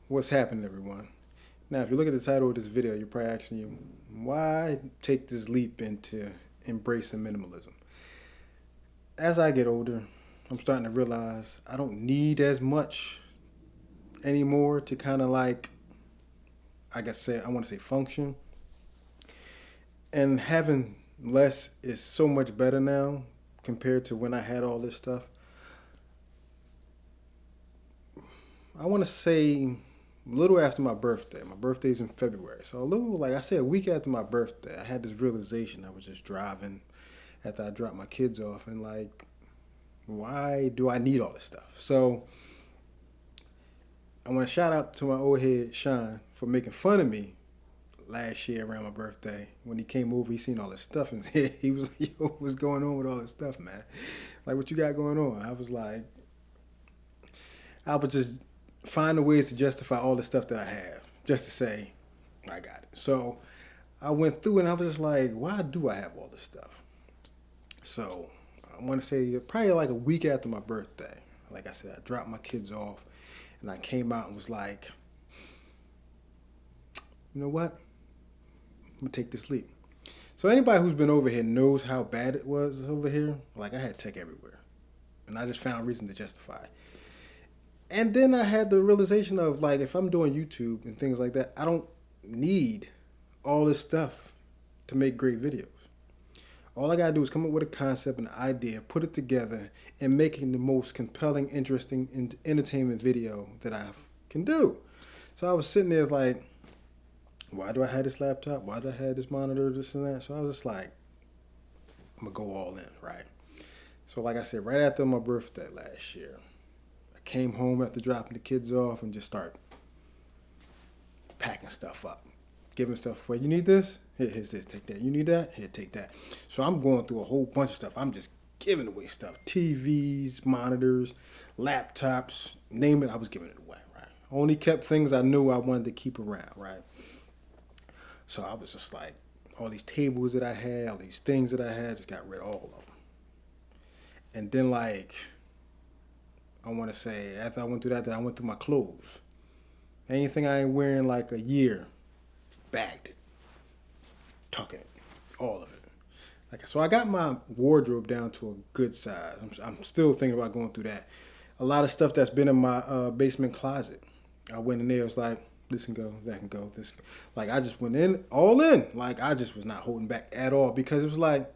What's happening, everyone? Now, if you look at the title of this video, you're probably asking you, why take this leap into embracing minimalism? As I get older, I'm starting to realize I don't need as much anymore to kind of like, I want to say function. And having less is so much better now compared to when I had all this stuff. I want to say a little after my birthday. My birthday's in February. So a little, like I said, a week after my birthday, I had this realization. I was just driving after I dropped my kids off and like, why do I need all this stuff? So I want to shout out to my old head, Sean, for making fun of me last year around my birthday. When he came over, he seen all this stuff and he was like, yo, what's going on with all this stuff, man? Like, what you got going on? I would just find the ways to justify all the stuff that I have, just to say, I got it. So I went through and I was just like, why do I have all this stuff? So I want to say probably like a week after my birthday, like I said, I dropped my kids off and I came out and was like, you know what? I'm going to take this leap. So anybody who's been over here knows how bad it was over here. Like I had tech everywhere. And I just found a reason to justify it. And then I had the realization of like, if I'm doing YouTube and things like that, I don't need all this stuff to make great videos. All I gotta do is come up with a concept, an idea, put it together, and make it the most compelling, interesting, and entertainment video that I can do. So I was sitting there like, why do I have this laptop? Why do I have this monitor, this and that? So I was just like, I'm gonna go all in, right? So like I said, right after my birthday last year, I came home after dropping the kids off and just start packing stuff up, giving stuff away. You need this? Here's this, take that. You need that? Here, take that. So I'm going through a whole bunch of stuff. I'm just giving away stuff. TVs, monitors, laptops, name it, I was giving it away, right? Only kept things I knew I wanted to keep around, right? So I was just like, all these tables that I had, all these things that I had, just got rid of all of them. And then like, I want to say, after I went through that, then I went through my clothes. Anything I ain't wearing like a year, bagged it, tucking it, all of it. Like, so I got my wardrobe down to a good size. I'm still thinking about going through that. A lot of stuff that's been in my basement closet. I went in there, it was like, this can go, that can go, this. Like, I just went in, all in. Like, I just was not holding back at all because it was like,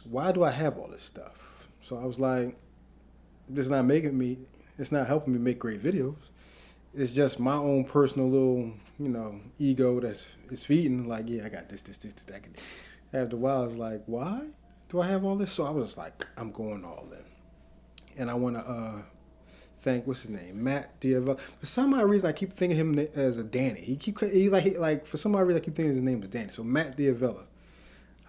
why do I have all this stuff? So I was like, it's not helping me make great videos. It's just my own personal little, ego it's feeding. Like, yeah, I got this. I can. After a while, I was like, why do I have all this? So I was like, I'm going all in, and I want to thank what's his name, Matt Diavella. For some odd reason, I keep thinking of him as a Danny. For some odd reason, I keep thinking his name is Danny. So Matt Diavella.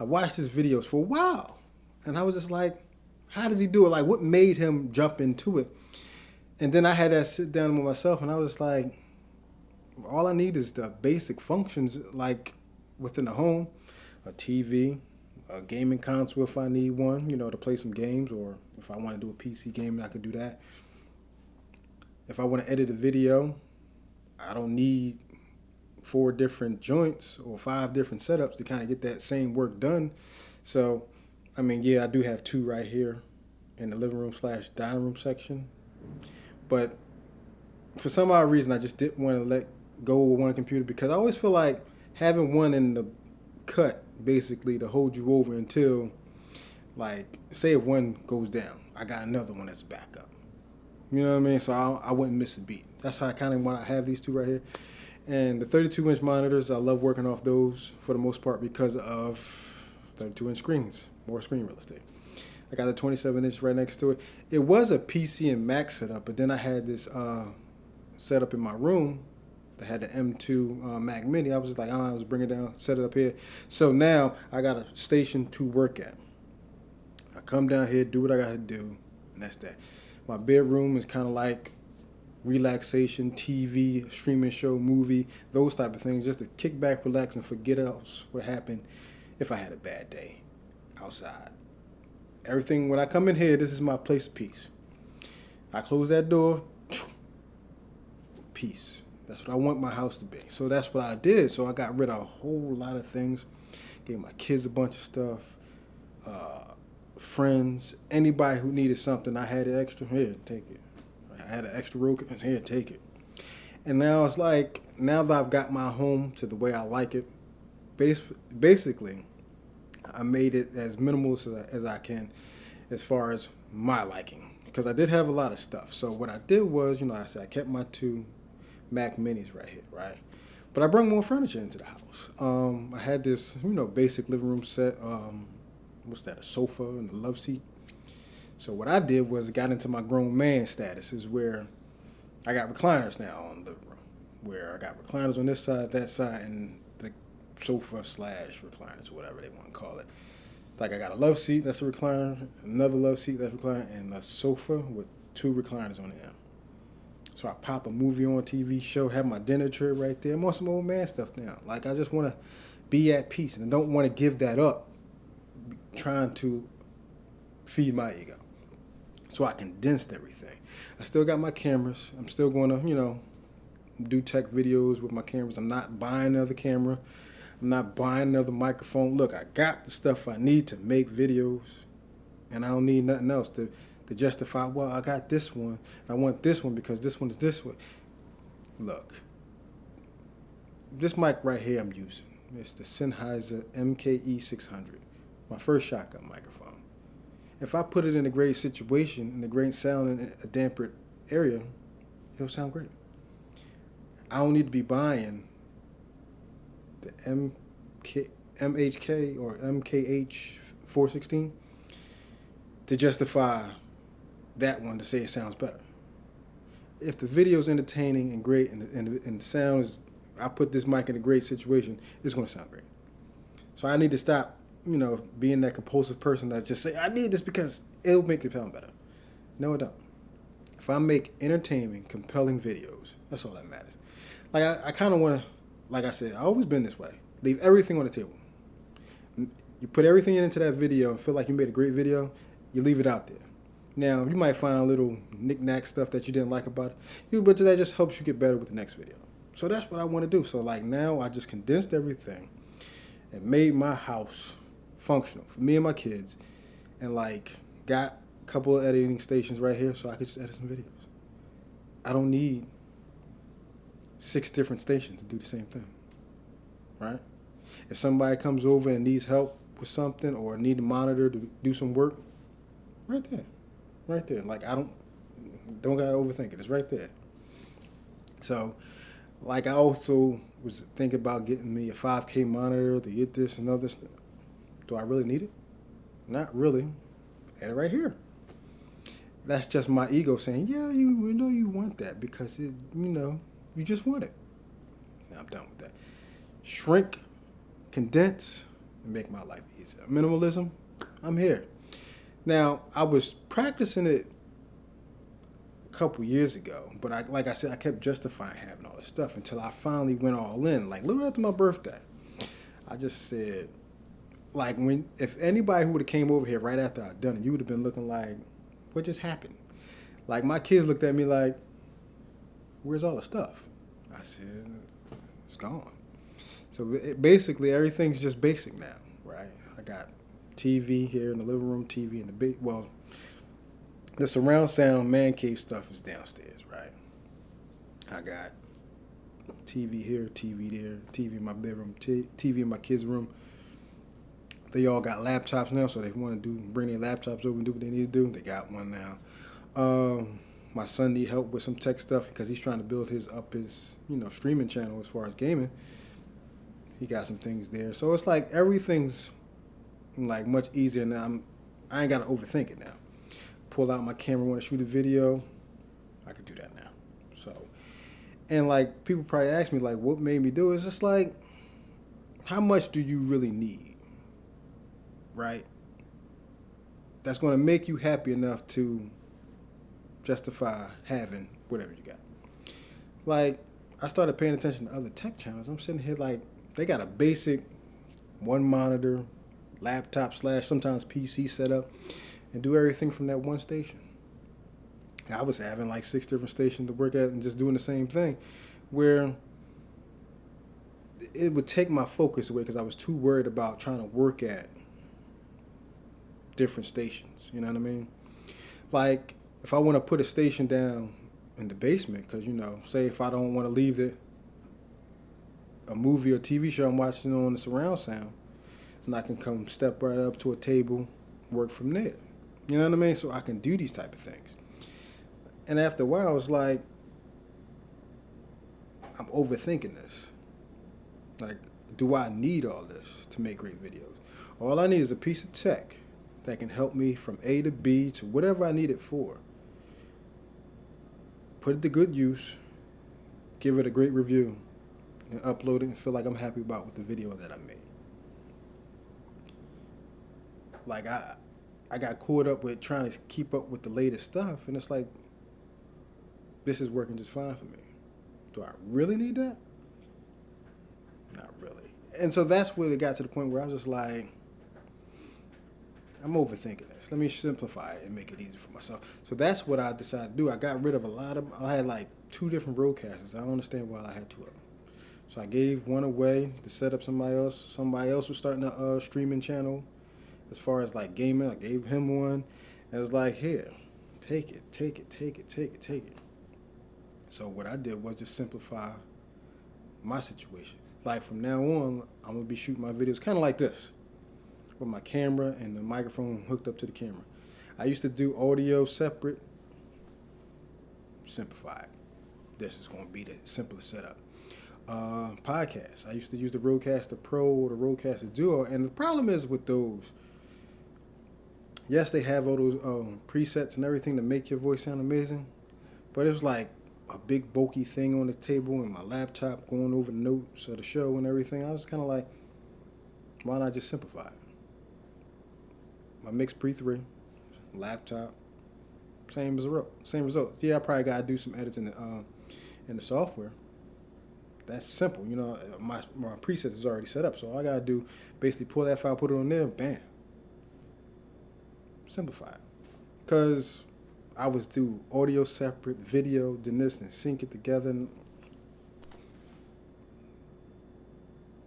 I watched his videos for a while, and I was just like, how does he do it? Like, what made him jump into it? And then I had that sit down with myself, and I was like, all I need is the basic functions, like within the home, a TV, a gaming console if I need one, to play some games, or if I want to do a PC game, I could do that. If I want to edit a video, I don't need 4 different joints or 5 different setups to kind of get that same work done. So, I mean, yeah, I do have 2 right here in the living room / dining room section. But for some odd reason, I just didn't want to let go of one computer because I always feel like having one in the cut, basically, to hold you over until, like, say if one goes down, I got another one that's backup. You know what I mean? So I wouldn't miss a beat. That's how I kind of want to have these 2 right here. And the 32-inch monitors, I love working off those for the most part because of 32-inch screens, more screen real estate. I got a 27-inch right next to it. It was a PC and Mac setup, but then I had this setup in my room that had the M2 Mac Mini. I was just like, I was bring it down, set it up here. So now I got a station to work at. I come down here, do what I got to do, and that's that. My bedroom is kind of like relaxation, TV, streaming show, movie, those type of things, just to kick back, relax, and forget else what happened if I had a bad day outside. Everything, when I come in here, this is my place of peace. I close that door, peace. That's what I want my house to be. So that's what I did. So I got rid of a whole lot of things. Gave my kids a bunch of stuff. Friends, anybody who needed something, I had it extra. Here, take it. I had an extra roll. Here, take it. And now it's like, now that I've got my home to the way I like it, basically, I made it as minimal as I can as far as my liking. Because I did have a lot of stuff. So what I did was, I said I kept my 2 Mac Minis right here, right? But I brought more furniture into the house. I had this, basic living room set. What's that, a sofa and a love seat. So what I did was got into my grown man status, is where I got recliners now on the living room, where I got recliners on this side, that side, and the sofa / recliners, whatever they want to call it. Like I got a love seat, that's a recliner, another love seat, that's a recliner, and a sofa with 2 recliners on the end. So I pop a movie on, TV show, have my dinner tray right there. I'm on some old man stuff now. Like I just want to be at peace and I don't want to give that up, trying to feed my ego. So I condensed everything. I still got my cameras. I'm still going to, do tech videos with my cameras. I'm not buying another camera. I'm not buying another microphone. Look, I got the stuff I need to make videos, and I don't need nothing else to justify, well, I got this one. I want this one because this one is this way. Look, this mic right here I'm using. It's the Sennheiser MKE 600, my first shotgun microphone. If I put it in a great situation, in a great sound in a damper area, it'll sound great. I don't need to be buying the MHK or MKH 416 to justify that one to say it sounds better. If the video's entertaining and great and the sound is, I put this mic in a great situation, it's going to sound great. So I need to stop, being that compulsive person that just say, I need this because it'll make it sound better. No, it don't. If I make entertaining, compelling videos, that's all that matters. Like I kind of want to, like I said, I've always been this way. Leave everything on the table. You put everything into that video and feel like you made a great video, you leave it out there. Now, you might find a little knick-knack stuff that you didn't like about it, but that just helps you get better with the next video. So that's what I want to do. So like now I just condensed everything and made my house functional for me and my kids, and like got a couple of editing stations right here so I could just edit some videos. I don't need 6 different stations to do the same thing, right? If somebody comes over and needs help with something or need a monitor to do some work, right there. Like I don't gotta overthink it. It's right there. So, like I also was thinking about getting me a 5K monitor to get this and other stuff. Do I really need it? Not really. I had it right here. That's just my ego saying, yeah, you know you want that because it, you just want it. Now I'm done with that. Shrink, condense, and make my life easier. Minimalism, I'm here. Now, I was practicing it a couple years ago, but like I said, I kept justifying having all this stuff until I finally went all in. Like, a little after my birthday, I just said, like, if anybody who would have came over here right after I'd done it, you would have been looking like, what just happened? Like, my kids looked at me like, where's all the stuff? I said, it's gone. So basically, everything's just basic now, right? I got TV here in the living room, TV in the the surround sound man cave stuff is downstairs, right? I got TV here, TV there, TV in my bedroom, TV in my kids' room. They all got laptops now, so they want to bring their laptops over and do what they need to do. They got one now. My son need help with some tech stuff because he's trying to build his streaming channel as far as gaming. He got some things there, so it's like everything's like much easier now. I ain't got to overthink it now. Pull out my camera, want to shoot a video, I could do that now. So, and like people probably ask me like, what made me do it? It's just like, how much do you really need, right? That's going to make you happy enough to justify having whatever you got. Like, I started paying attention to other tech channels. I'm sitting here like, they got a basic one monitor, laptop / sometimes PC setup, and do everything from that one station. I was having like 6 different stations to work at and just doing the same thing, where it would take my focus away because I was too worried about trying to work at different stations. You know what I mean? Like if I want to put a station down in the basement, because say if I don't want to leave a movie or TV show I'm watching on the surround sound, and I can come step right up to a table, work from there. You know what I mean? So I can do these type of things. And after a while, it's like I'm overthinking this. Like, do I need all this to make great videos? All I need is a piece of tech that can help me from A to B to whatever I need it for. Put it to good use, give it a great review, and upload it and feel like I'm happy about with the video that I made. Like I got caught up with trying to keep up with the latest stuff, and it's like, this is working just fine for me. Do I really need that? Not really. And so that's where it got to the point where I was just like, I'm overthinking this. Let me simplify it and make it easy for myself. So that's what I decided to do. I got rid of I had like 2 different broadcasters. I don't understand why I had 2 of them. So I gave one away to set up somebody else. Somebody else was starting a streaming channel. As far as like gaming, I gave him one. And it's like, here, take it. So what I did was just simplify my situation. Like from now on, I'm going to be shooting my videos kind of like this, with my camera and the microphone hooked up to the camera. I used to do audio separate, simplified. This is going to be the simplest setup. Podcasts. I used to use the Rodecaster Pro or the Rodecaster Duo, and the problem is with those, yes, they have all those presets and everything to make your voice sound amazing, but it was like a big bulky thing on the table and my laptop going over the notes of the show and everything. I was kind of like, why not just simplify it? My Mix Pre 3, laptop, same result. Yeah, I probably got to do some edits in the software. That's simple. My preset is already set up, so all I got to do, basically pull that file, put it on there, bam. Simplify it. Because I was do audio separate, video, then this, and sync it together. And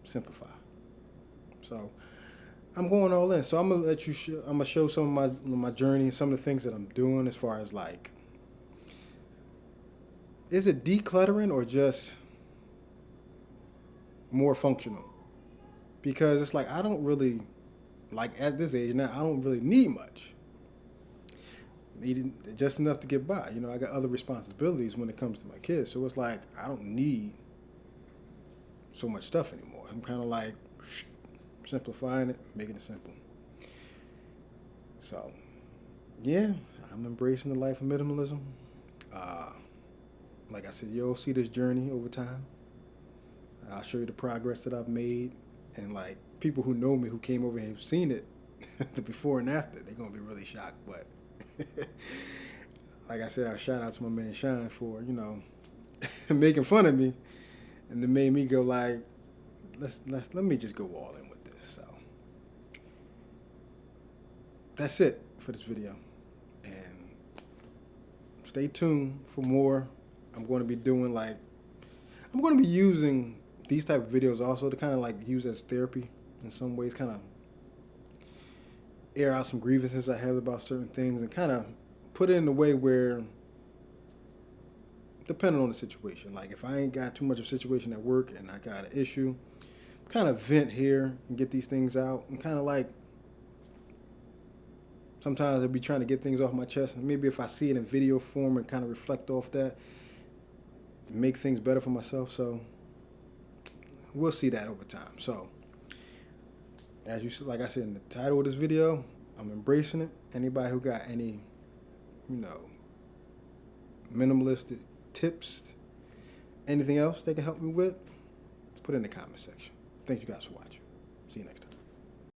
simplify. So I'm going all in. So I'm gonna let you. I'm gonna show some of my journey and some of the things that I'm doing as far as like, is it decluttering or just more functional? Because it's like I don't really, like at this age now, I don't really need much. Needing just enough to get by. I got other responsibilities when it comes to my kids. So it's like I don't need so much stuff anymore. I'm kind of like simplifying it, making it simple. So, yeah, I'm embracing the life of minimalism. Like I said, you'll see this journey over time. I'll show you the progress that I've made. And like people who know me, who came over here, have seen it, the before and after, they're going to be really shocked. But like I said, I shout out to my man Shine for, making fun of me. And it made me go like, let me just go all in with this. So that's it for this video. And stay tuned for more. I'm going to be using these type of videos also to kind of like use as therapy in some ways, kind of air out some grievances I have about certain things and kind of put it in a way where, depending on the situation, like if I ain't got too much of a situation at work and I got an issue, kind of vent here and get these things out, and kind of like sometimes I'll be trying to get things off my chest, and maybe if I see it in video form and kind of reflect off that, make things better for myself. So we'll see that over time. So as you, like I said in the title of this video, I'm embracing it. Anybody who got any, minimalistic tips, anything else they can help me with, put it in the comment section. Thank you guys for watching. See you next time.